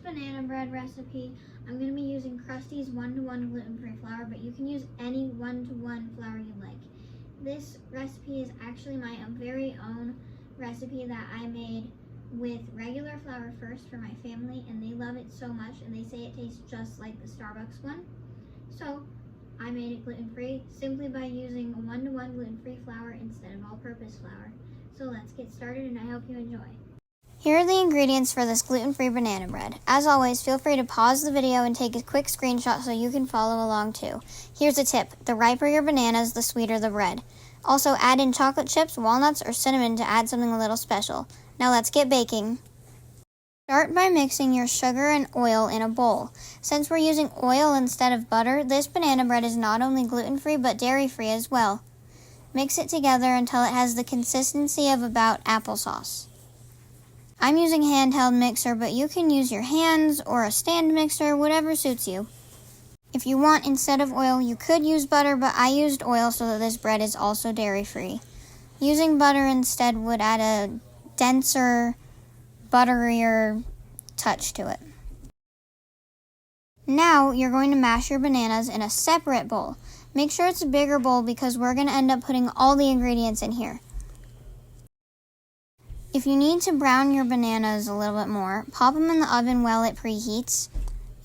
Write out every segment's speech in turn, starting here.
banana bread recipe, I'm going to be using Krusty's 1-to-1 gluten-free flour, but you can use any 1-to-1 flour you like. This recipe is actually my very own recipe that I made with regular flour first for my family, and they love it so much, and they say it tastes just like the Starbucks one. So I made it gluten-free simply by using a 1-to-1 gluten-free flour instead of all-purpose flour. So let's get started, and I hope you enjoy. Here are the ingredients for this gluten-free banana bread. As always, feel free to pause the video and take a quick screenshot so you can follow along too. Here's a tip: the riper your bananas, the sweeter the bread. Also, add in chocolate chips, walnuts, or cinnamon to add something a little special. Now let's get baking. Start by mixing your sugar and oil in a bowl. Since we're using oil instead of butter, this banana bread is not only gluten-free but dairy-free as well. Mix it together until it has the consistency of about applesauce. I'm using a handheld mixer, but you can use your hands or a stand mixer, whatever suits you. If you want, instead of oil, you could use butter, but I used oil so that this bread is also dairy-free. Using butter instead would add a denser, butterier touch to it. Now you're going to mash your bananas in a separate bowl. Make sure it's a bigger bowl because we're going to end up putting all the ingredients in here. If you need to brown your bananas a little bit more, pop them in the oven while it preheats,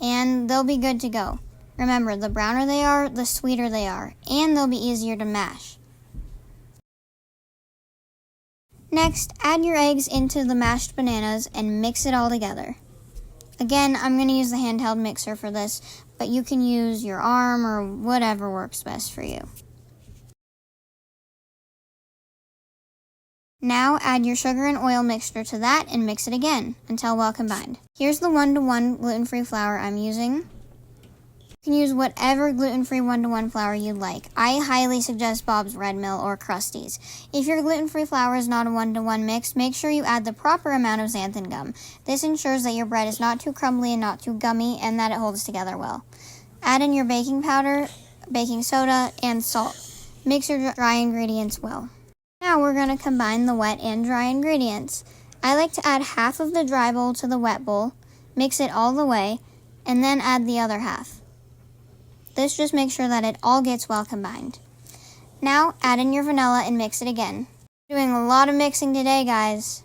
and they'll be good to go. Remember, the browner they are, the sweeter they are, and they'll be easier to mash. Next, add your eggs into the mashed bananas and mix it all together. Again, I'm going to use the handheld mixer for this, but you can use your arm or whatever works best for you. Now add your sugar and oil mixture to that and mix it again until well combined. Here's the 1-to-1 gluten-free flour I'm using. You can use whatever gluten-free 1-to-1 flour you like. I highly suggest Bob's Red Mill or Krusty's. If your gluten-free flour is not a 1-to-1 mix, make sure you add the proper amount of xanthan gum. This ensures that your bread is not too crumbly and not too gummy, and that it holds together well. Add in your baking powder, baking soda, and salt. Mix your dry ingredients well. Now we're going to combine the wet and dry ingredients. I like to add half of the dry bowl to the wet bowl, mix it all the way, and then add the other half. This just makes sure that it all gets well combined. Now add in your vanilla and mix it again. Doing a lot of mixing today, guys.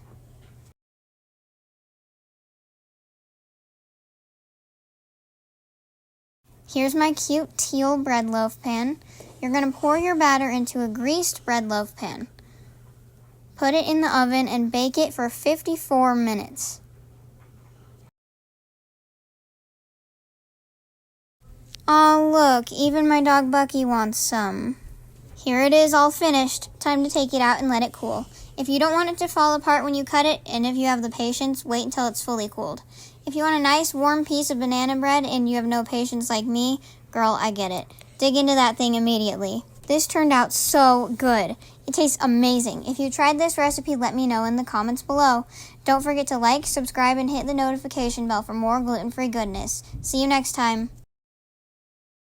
Here's my cute teal bread loaf pan. You're going to pour your batter into a greased bread loaf pan. Put it in the oven and bake it for 54 minutes. Aw, look, even my dog Bucky wants some. Here it is, all finished. Time to take it out and let it cool. If you don't want it to fall apart when you cut it, and if you have the patience, wait until it's fully cooled. If you want a nice warm piece of banana bread and you have no patience like me, girl, I get it. Dig into that thing immediately. This turned out so good. It tastes amazing. If you tried this recipe, let me know in the comments below. Don't forget to like, subscribe, and hit the notification bell for more gluten-free goodness. See you next time.